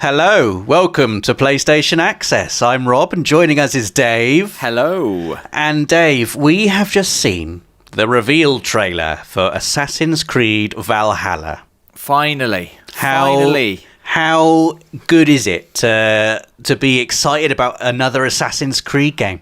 Hello, welcome to PlayStation Access. I'm Rob, and joining us is Dave. Hello. And Dave, we have just seen the reveal trailer for Assassin's Creed Valhalla. Finally. How good is it to be excited about another Assassin's Creed game?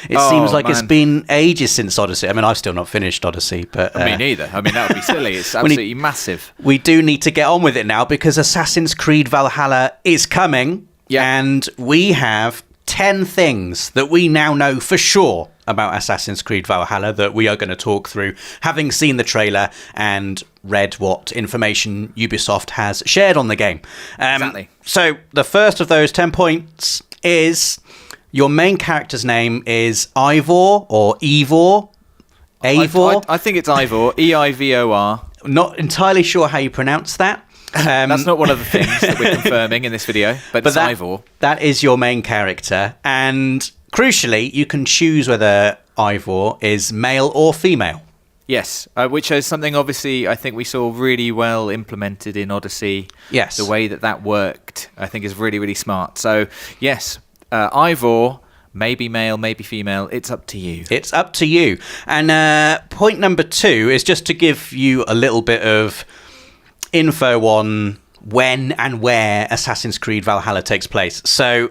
It seems like it's been ages since Odyssey. I mean, I've still not finished Odyssey, but me neither. I mean, that would be silly. It's absolutely massive. We do need to get on with it now because Assassin's Creed Valhalla is coming, and we have 10 things that we now know for sure about Assassin's Creed Valhalla that we are going to talk through, having seen the trailer and read what information Ubisoft has shared on the game. Exactly. So the first of those 10 points is... your main character's name is Eivor or Eivor. Eivor? I think it's Eivor. E-I-V-O-R. Not entirely sure how you pronounce that. That's not one of the things that we're confirming in this video, but it's Eivor. That is your main character. And crucially, you can choose whether Eivor is male or female. Yes, which is something obviously I think we saw really well implemented in Odyssey. Yes. The way that worked, I think, is really, really smart. So, yes. Eivor, maybe male, maybe female. It's up to you. It's up to you. And point number 2 is just to give you a little bit of info on when and where Assassin's Creed Valhalla takes place. So,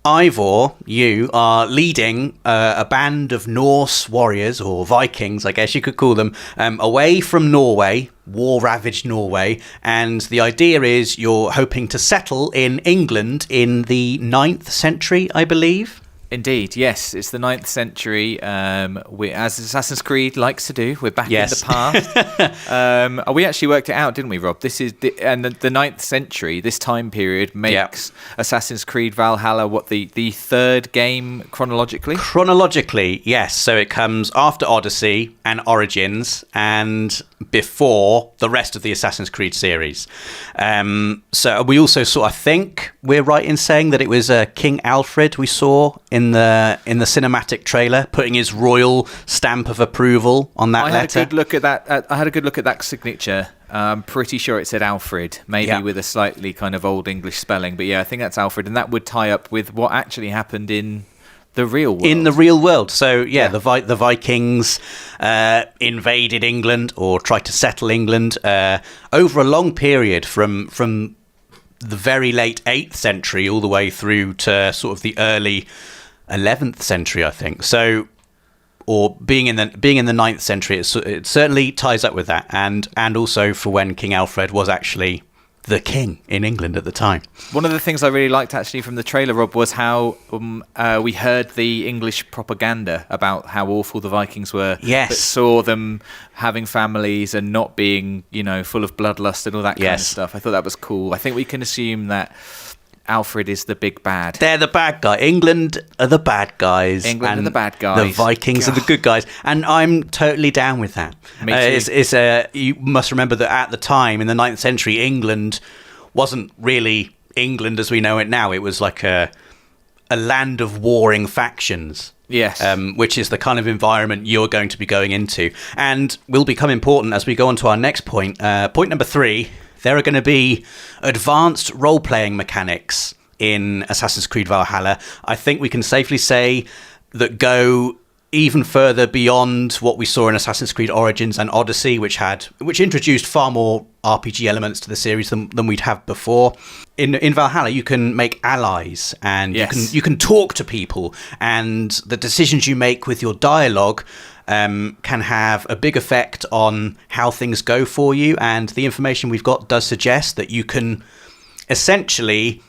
Eivor, you are leading a band of Norse warriors, or Vikings, I guess you could call them, away from Norway, war-ravaged Norway, and the idea is you're hoping to settle in England in the 9th century, I believe. Indeed, yes. It's the 9th century, as Assassin's Creed likes to do. We're back in the past. We actually worked it out, didn't we, Rob? This is the 9th century, this time period, makes Assassin's Creed Valhalla the third game chronologically? Chronologically, yes. So it comes after Odyssey and Origins and before the rest of the Assassin's Creed series. So we also saw, I think we're right in saying that it was King Alfred we saw in the cinematic trailer, putting his royal stamp of approval on that letter. I had a good look at that signature. I'm pretty sure it said Alfred, maybe with a slightly kind of old English spelling. But yeah, I think that's Alfred, and that would tie up with what actually happened in the real world. In the real world. So the Vikings invaded England or tried to settle England over a long period from the very late 8th century all the way through to sort of the early 11th century, I think. So, or being in the 9th century, it certainly ties up with that, and also for when King Alfred was actually the king in England at the time. One of the things I really liked actually from the trailer, Rob, was how we heard the English propaganda about how awful the Vikings were. Yes. But saw them having families and not being, full of bloodlust and all that kind of stuff. I thought that was cool. I think we can assume that Alfred is the big bad. They're the bad guy. England are the bad guys. England are the bad guys. The Vikings are the good guys. And I'm totally down with that. Me too. You must remember that at the time, in the 9th century, England wasn't really England as we know it now. It was like a land of warring factions. Yes. Which is the kind of environment you're going to be going into. And will become important as we go on to our next point. Point number 3. There are going to be advanced role-playing mechanics in Assassin's Creed Valhalla. I think we can safely say that go even further beyond what we saw in Assassin's Creed Origins and Odyssey, which introduced far more RPG elements to the series than we'd have before. In Valhalla, you can make allies, and you can talk to people, and the decisions you make with your dialogue can have a big effect on how things go for you, and the information we've got does suggest that you can essentially,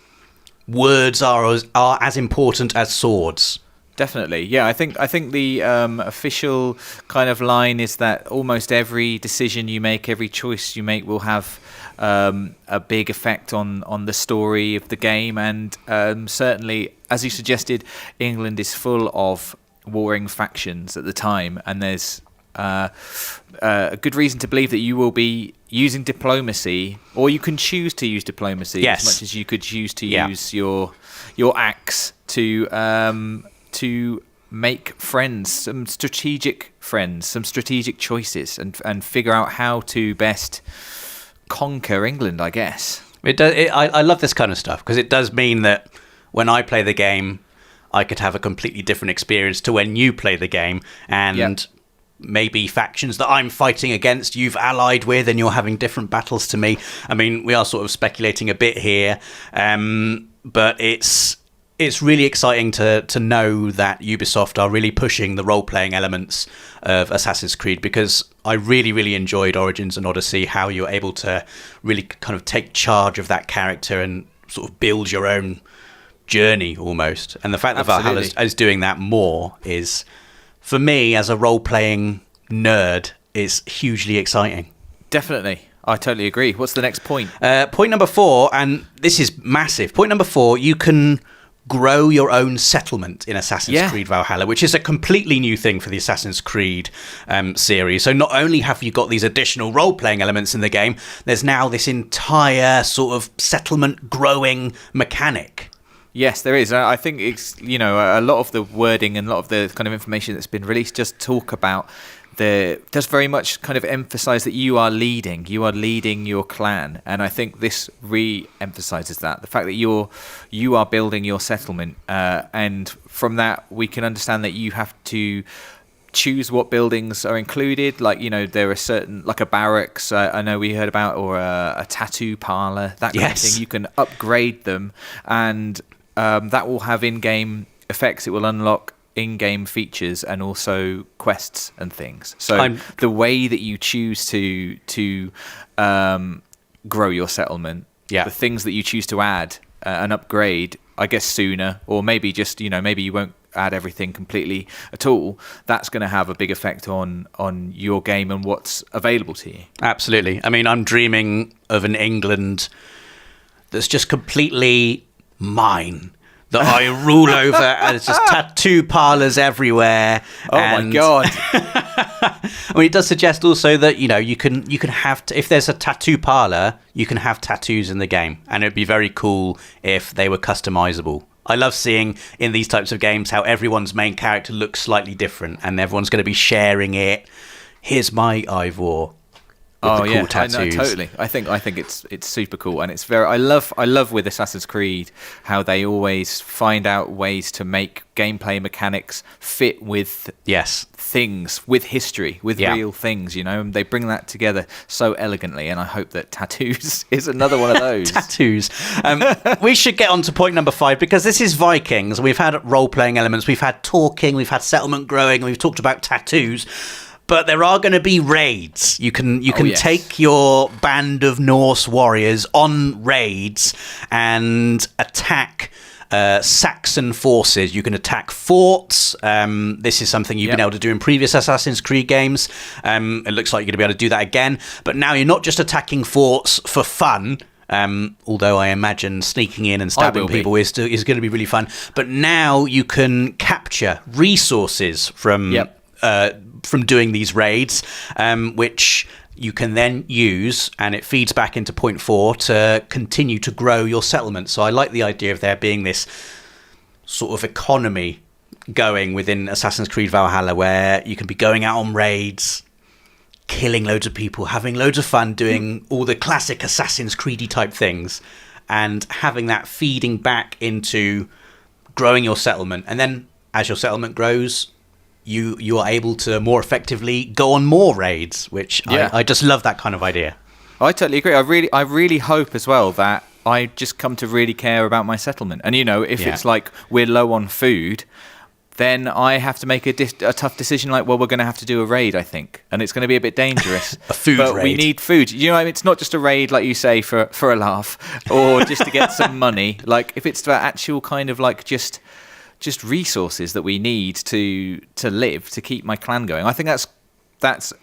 words are as important as swords. Definitely, yeah. I think the official kind of line is that almost every decision you make, every choice you make, will have a big effect on the story of the game, and certainly, as you suggested, England is full of warring factions at the time, and there's a good reason to believe that you will be using diplomacy, or you can choose to use diplomacy as much as you could choose to use your axe to make friends, some strategic choices, and figure out how to best conquer England, I guess. It does. I love this kind of stuff because it does mean that when I play the game, I could have a completely different experience to when you play the game, and maybe factions that I'm fighting against you've allied with, and you're having different battles to me. I mean, we are sort of speculating a bit here, but it's really exciting to know that Ubisoft are really pushing the role-playing elements of Assassin's Creed, because I really, really enjoyed Origins and Odyssey, how you're able to really kind of take charge of that character and sort of build your own journey almost. And the fact that Valhalla is doing that more is, for me as a role-playing nerd, is hugely exciting. Definitely. I totally agree. What's the next point? Point number 4, and this is massive. Point number 4, you can grow your own settlement in Assassin's Creed Valhalla, which is a completely new thing for the Assassin's Creed series. So not only have you got these additional role-playing elements in the game, there's now this entire sort of settlement growing mechanic. Yes, there is. I think it's, a lot of the wording and a lot of the kind of information that's been released just talk about does very much kind of emphasize that you are leading your clan, and I think this re-emphasizes that, the fact that you are building your settlement, and from that we can understand that you have to choose what buildings are included. Like, there are certain, like a barracks, I know we heard about, or a tattoo parlor, that kind of thing. You can upgrade them, and that will have in-game effects. It will unlock in-game features and also quests and things. So the way that you choose to grow your settlement, the things that you choose to add and upgrade, I guess sooner, or maybe just, maybe you won't add everything completely at all, that's going to have a big effect on your game and what's available to you. Absolutely. I mean, I'm dreaming of an England that's just completely mine, that I rule over, and it's just tattoo parlors everywhere. Oh my god! I mean, it does suggest also that you can have if there's a tattoo parlor, you can have tattoos in the game, and it'd be very cool if they were customizable. I love seeing in these types of games how everyone's main character looks slightly different, and everyone's going to be sharing it. Here's my Ivor. Oh cool yeah, tattoos. I know, totally. I think it's super cool, and it's very. I love with Assassin's Creed how they always find out ways to make gameplay mechanics fit with things, with history, with real things. And they bring that together so elegantly, and I hope that tattoos is another one of those. Tattoos. We should get on to point number 5, because this is Vikings. We've had role-playing elements, we've had talking, we've had settlement growing, and we've talked about tattoos. But there are going to be raids. You can take your band of Norse warriors on raids and attack Saxon forces. You can attack forts. This is something you've been able to do in previous Assassin's Creed games. It looks like you're going to be able to do that again. But now you're not just attacking forts for fun. Although I imagine sneaking in and stabbing people is going to be really fun. But now you can capture resources from doing these raids, which you can then use, and it feeds back into point 4 to continue to grow your settlement. So I like the idea of there being this sort of economy going within Assassin's Creed Valhalla, where you can be going out on raids, killing loads of people, having loads of fun, doing all the classic Assassin's Creedy type things, and having that feeding back into growing your settlement. And then as your settlement grows, you are able to more effectively go on more raids, which I just love that kind of idea. I totally agree. I really hope as well that I just come to really care about my settlement. And if it's like we're low on food, then I have to make a tough decision, like, well, we're going to have to do a raid, I think, and it's going to be a bit dangerous. A food but raid. We need food. It's not just a raid, like you say, for a laugh or just to get some money. Like, if it's for actual kind of like just resources that we need to live, to keep my clan going. I think that's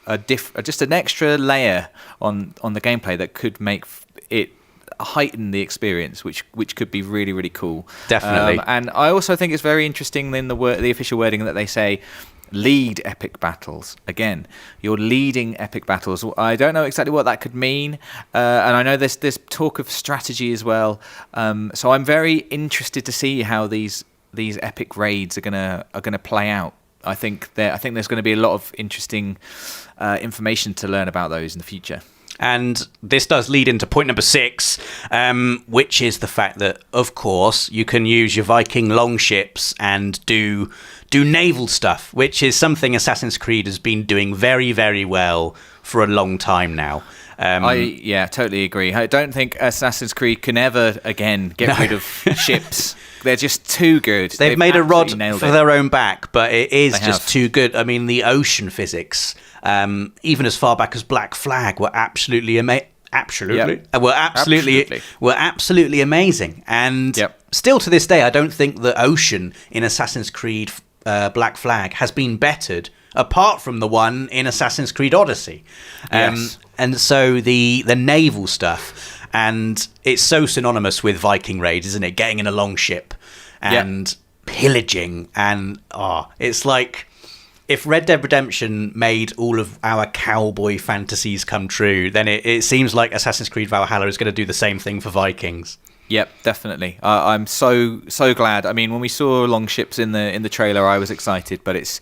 just an extra layer on the gameplay that could make it heighten the experience, which could be really, really cool. Definitely. And I also think it's very interesting in the official wording that they say lead epic battles. Again, you're leading epic battles. I don't know exactly what that could mean, and I know there's talk of strategy as well. So I'm very interested to see how these epic raids are gonna play out. I think there's going to be a lot of interesting information to learn about those in the future. And this does lead into point number 6, which is the fact that, of course, you can use your Viking longships and do naval stuff, which is something Assassin's Creed has been doing very, very well for a long time now. I totally agree. I don't think Assassin's Creed can ever again get rid of ships. They're just too good. They've made a rod for their own back, but it is just too good. I mean, the ocean physics, even as far back as Black Flag, were absolutely amazing. Were absolutely amazing. And still to this day, I don't think the ocean in Assassin's Creed Black Flag has been bettered, apart from the one in Assassin's Creed Odyssey. And so the naval stuff, and it's so synonymous with Viking raids, isn't it? Getting in a longship and pillaging, and it's like if Red Dead Redemption made all of our cowboy fantasies come true, then it seems like Assassin's Creed Valhalla is going to do the same thing for Vikings. Yep, definitely. I'm so glad. I mean, when we saw longships in the trailer, I was excited, but it's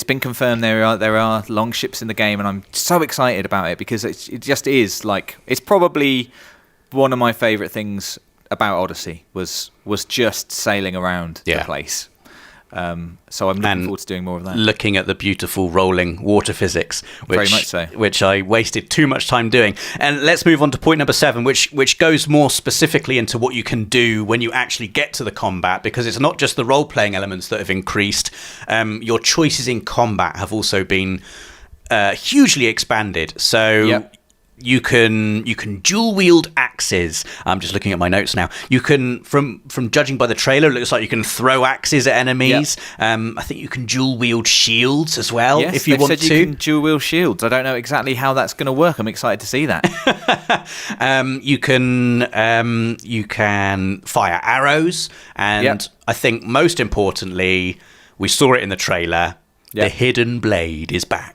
been confirmed there are longships in the game, and I'm so excited about it because it just is like, it's probably one of my favorite things about Odyssey was just sailing around the place. So I'm looking forward to doing more of that. Looking at the beautiful rolling water physics, very much so, which I wasted too much time doing. And let's move on to point number 7, which goes more specifically into what you can do when you actually get to the combat, because it's not just the role-playing elements that have increased. Your choices in combat have also been hugely expanded. So you can dual wield axes. I'm just looking at my notes now. You can, from judging by the trailer, it looks like you can throw axes at enemies. I think you can dual wield shields as well, if you want to. You can dual wield shields. I don't know exactly how that's going to work. I'm excited to see that. You can fire arrows, and I think most importantly, we saw it in the trailer. The hidden blade is back.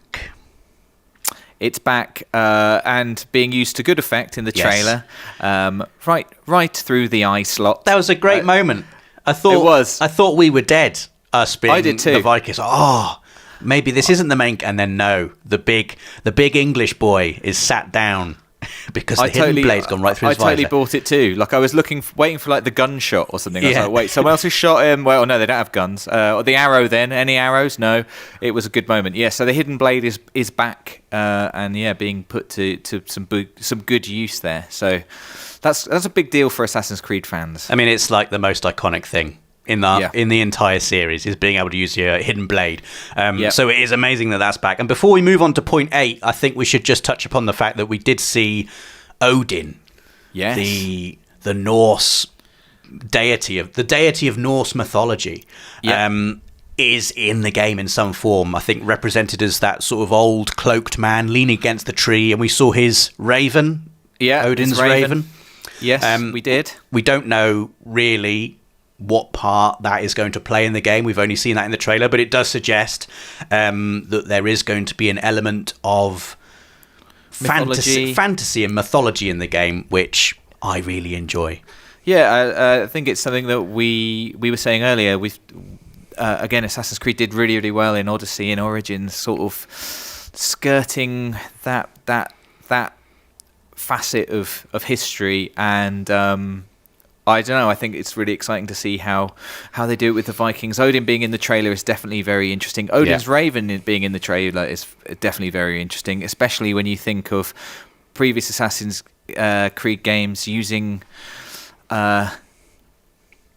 It's back and being used to good effect in the trailer, right through the eye slot. That was a great moment. I thought we were dead. Us being the Vikings. Maybe this isn't the main. And then no, the big English boy is sat down because the hidden blade's gone right through his visor. I totally bought it too. Like I was waiting for like the gunshot or something. I was like, wait, someone else has shot him. Well, no, they don't have guns. Or the arrow then? Any arrows? No. It was a good moment. Yeah. So the hidden blade is back, and being put to some good use there. So that's a big deal for Assassin's Creed fans. I mean, it's like the most iconic thing in the entire series is being able to use your hidden blade. So it is amazing that that's back. And before we move on to point 8, I think we should just touch upon the fact that we did see Odin, the Norse deity of Norse mythology, is in the game in some form. I think represented as that sort of old cloaked man leaning against the tree, and we saw his raven. Odin's raven. Yes, we did. We don't know really what part that is going to play in the game. We've only seen that in the trailer, but it does suggest that there is going to be an element of fantasy and mythology in the game, which I really enjoy. I think it's something that we were saying earlier. Again, Assassin's Creed did really, really well in Odyssey and Origins, sort of skirting that facet of history, and I don't know. I think it's really exciting to see how they do it with the Vikings. Odin being in the trailer is definitely very interesting. Odin's Raven being in the trailer is definitely very interesting, especially when you think of previous Assassin's Creed games using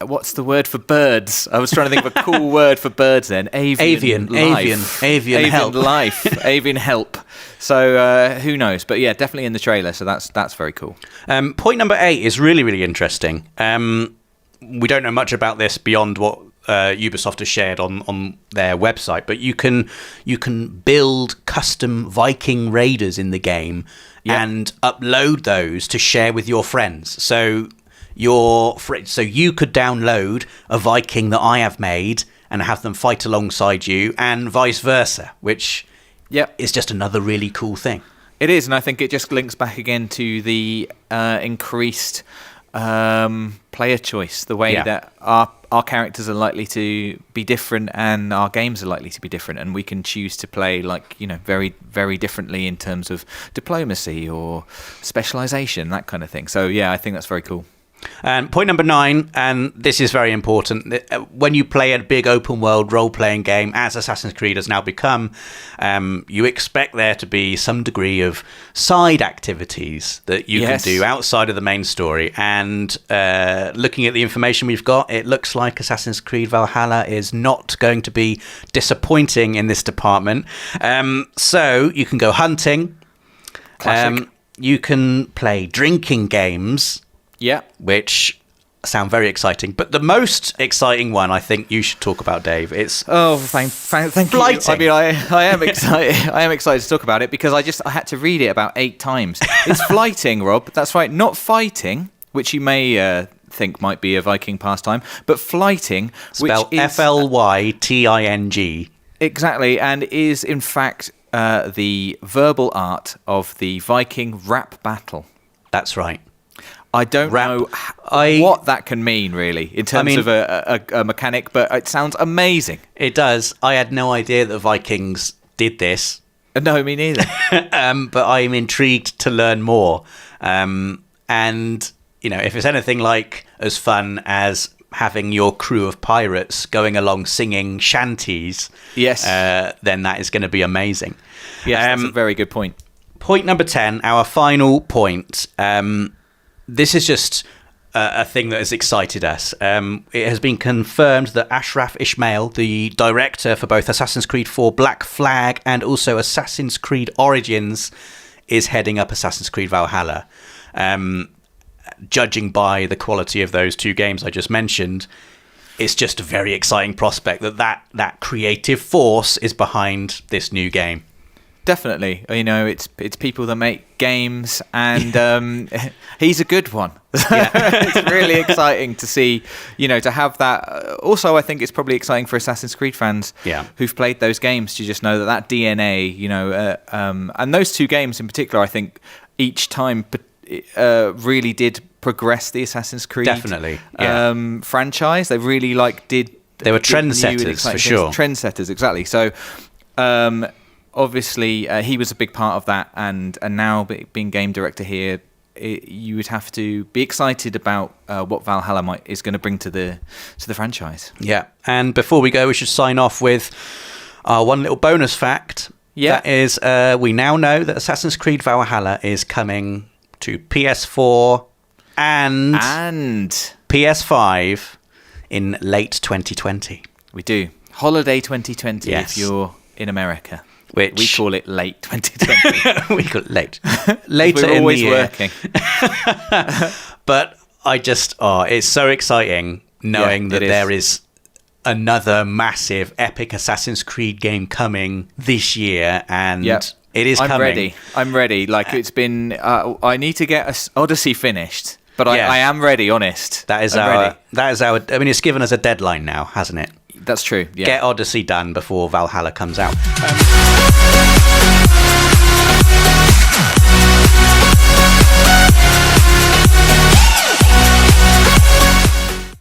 what's the word for birds? I was trying to think of a cool word for birds then. Avian help. So who knows? But yeah, definitely in the trailer. So that's very cool. Point number 8 is really, really interesting. We don't know much about this beyond what Ubisoft has shared on their website, but you can build custom Viking raiders in the game and upload those to share with your friends. So you could download a Viking that I have made and have them fight alongside you, and vice versa, which is just another really cool thing. It is, and I think it just links back again to the increased player choice, the way that our our characters are likely to be different, and our games are likely to be different, and we can choose to play very, very differently in terms of diplomacy or specialization, that kind of thing. So yeah, I think that's very cool. And point number 9, and this is very important, when you play a big open world role-playing game, as Assassin's Creed has now become, you expect there to be some degree of side activities that you can do outside of the main story. And looking at the information we've got, it looks like Assassin's Creed Valhalla is not going to be disappointing in this department. So you can go hunting. Classic. You can play drinking games. Yeah. Which sound very exciting. But the most exciting one I think you should talk about, Dave, it's thank flighting. you. I mean, I am excited. I am excited to talk about it because I had to read it about 8 times. It's flighting, Rob. That's right. Not fighting, which you may think might be a Viking pastime, but flighting, spelled which is Flyting. Exactly, and is in fact the verbal art of the Viking rap battle. That's right. I don't know what that can mean, really, in terms of a mechanic, but it sounds amazing. It does. I had no idea that Vikings did this. No, me neither. But I'm intrigued to learn more. And, if it's anything like as fun as having your crew of pirates going along singing shanties, then that is going to be amazing. Yes, that's a very good point. Point number 10, our final point. This is just a thing that has excited us. It has been confirmed that Ashraf Ismail, the director for both Assassin's Creed 4 Black Flag and also Assassin's Creed Origins, is heading up Assassin's Creed Valhalla. Judging by the quality of those 2 games I just mentioned, it's just a very exciting prospect that creative force is behind this new game. Definitely, it's people that make games, and he's a good one. It's really exciting to see, to have that. Also, I think it's probably exciting for Assassin's Creed fans who've played those games to just know that DNA, and those 2 games in particular, I think each time really did progress the Assassin's Creed franchise. They really They were trendsetters for sure. Trendsetters, exactly. So. Obviously, he was a big part of that, and now being game director here, you would have to be excited about what Valhalla is going to bring to the franchise. Yeah, and before we go, we should sign off with our one little bonus fact. Yeah, that is, we now know that Assassin's Creed Valhalla is coming to PS4 and PS5 in late 2020. We do. Holiday 2020 if you're in America. Which we call it late 2020. We call it late. Later We're always in the year. Working. But it's so exciting knowing that there is another massive epic Assassin's Creed game coming this year, and it is coming. I'm ready. It's been. I need to get Odyssey finished, but I am ready. Honest. That is our. I mean, it's given us a deadline now, hasn't it? That's true. Yeah. Get Odyssey done before Valhalla comes out.